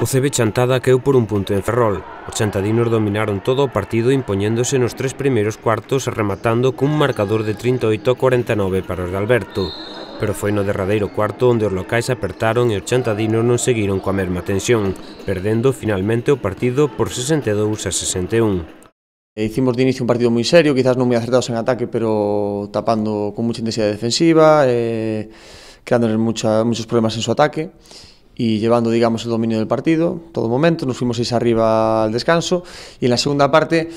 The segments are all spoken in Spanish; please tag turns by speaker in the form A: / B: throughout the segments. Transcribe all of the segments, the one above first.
A: O CB Chantada caeu por un punto en Ferrol. Os chantadinos dominaron todo o partido impoñéndose nos tres primeiros cuartos e rematando cun marcador de 38-49 para os de Alberto. Pero foi no derradeiro cuarto onde os locais apertaron e os chantadinos non seguiron coa mesma tensión, perdendo finalmente o partido por 62-61.
B: Hicimos de inicio un partido moi serio, quizás non moi acertados en ataque, pero tapando con mucha intensidade defensiva, creándoles muchos problemas en su ataque y llevando, digamos, el dominio del partido todo momento. Nos fuimos 6 arriba al descanso y en la segunda parte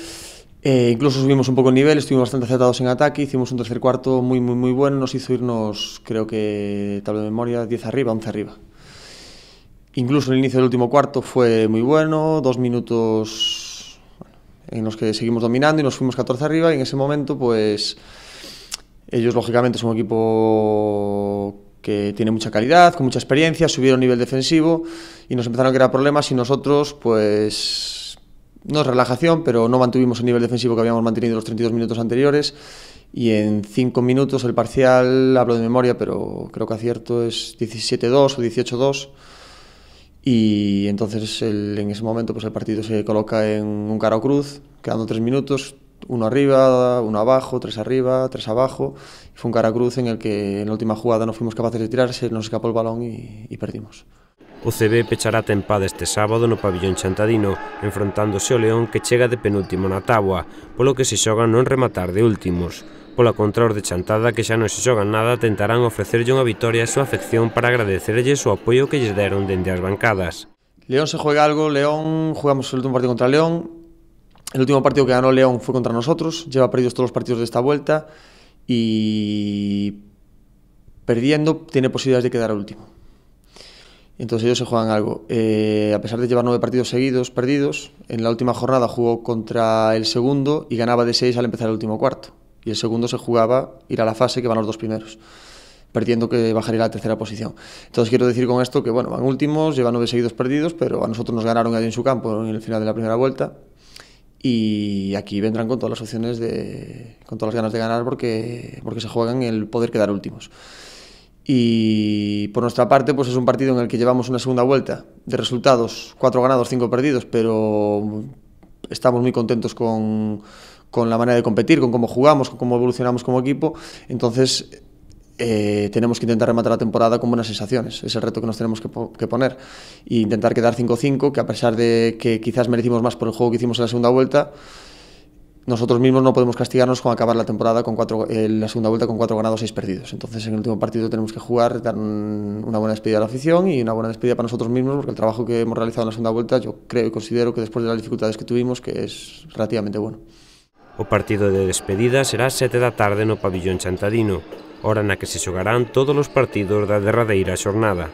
B: incluso subimos un poco el nivel, estuvimos bastante acertados en ataque, hicimos un tercer cuarto muy bueno, nos hizo irnos, creo que, tal vez de memoria, 10 arriba, 11 arriba. Incluso el inicio del último cuarto fue muy bueno, 2 minutos en los que seguimos dominando y nos fuimos 14 arriba, y en ese momento pues ellos lógicamente son un equipo que tiene mucha calidad, con mucha experiencia, subieron nivel defensivo y nos empezaron a crear problemas, y nosotros pues no es relajación, pero no mantuvimos el nivel defensivo que habíamos mantenido los 32 minutos anteriores, y en 5 minutos el parcial, hablo de memoria, pero creo que acierto, es 17-2 o 18-2. Y entonces en ese momento pues el partido se coloca en un cara o cruz, quedando 3 minutos, 1 arriba, 1 abajo, 3 arriba, 3 abajo. Y fue un cara cruz en el que en la última jugada no fuimos capaces de tirarse, nos escapó el balón y perdimos.
A: O CB pechará a tempada este sábado no pabillón chantadino, enfrontándose ao León, que chega de penúltimo na táboa, polo que se xogan non rematar de últimos. Pola contra, os de Chantada, que xa non se xogan nada, tentarán ofrecerlle unha vitoria á súa afección para agradecerlles o apoio que lles deron dende as bancadas.
B: León se juega algo. León, jugamos el último partido contra León. El último partido que ganó León fue contra nosotros, lleva perdidos todos los partidos de esta vuelta y perdiendo tiene posibilidades de quedar al último. Entonces ellos se juegan algo. A pesar de llevar 9 partidos seguidos perdidos, en la última jornada jugó contra el segundo y ganaba de 6 al empezar el último cuarto. Y el segundo se jugaba ir a la fase que van los 2 primeros, perdiendo que bajaría a la tercera posición. Entonces quiero decir con esto que bueno, van últimos, llevan 9 seguidos perdidos, pero a nosotros nos ganaron ahí en su campo en el final de la primera vuelta. Y aquí vendrán con todas las opciones, con todas las ganas de ganar, porque se juegan el poder quedar últimos. Y por nuestra parte pues es un partido en el que llevamos una segunda vuelta de resultados, 4 ganados, 5 perdidos, pero estamos muy contentos con la manera de competir, con cómo jugamos, con cómo evolucionamos como equipo. Entonces tenemos que intentar rematar la temporada con buenas sensaciones. Es el reto que nos tenemos que poner, e intentar quedar 5-5, que a pesar de que quizás merecimos más por el juego que hicimos en la segunda vuelta, nosotros mismos no podemos castigarnos con acabar la temporada con la segunda vuelta con 4 ganados, 6 perdidos. Entonces en el último partido tenemos que jugar, dar una buena despedida a la afición y una buena despedida para nosotros mismos, porque el trabajo que hemos realizado en la segunda vuelta yo creo y considero que después de las dificultades que tuvimos, que es relativamente bueno.
A: O partido de despedida será 7 da tarde no pabillón chantadino, hora na que se xogarán todos os partidos da derradeira xornada.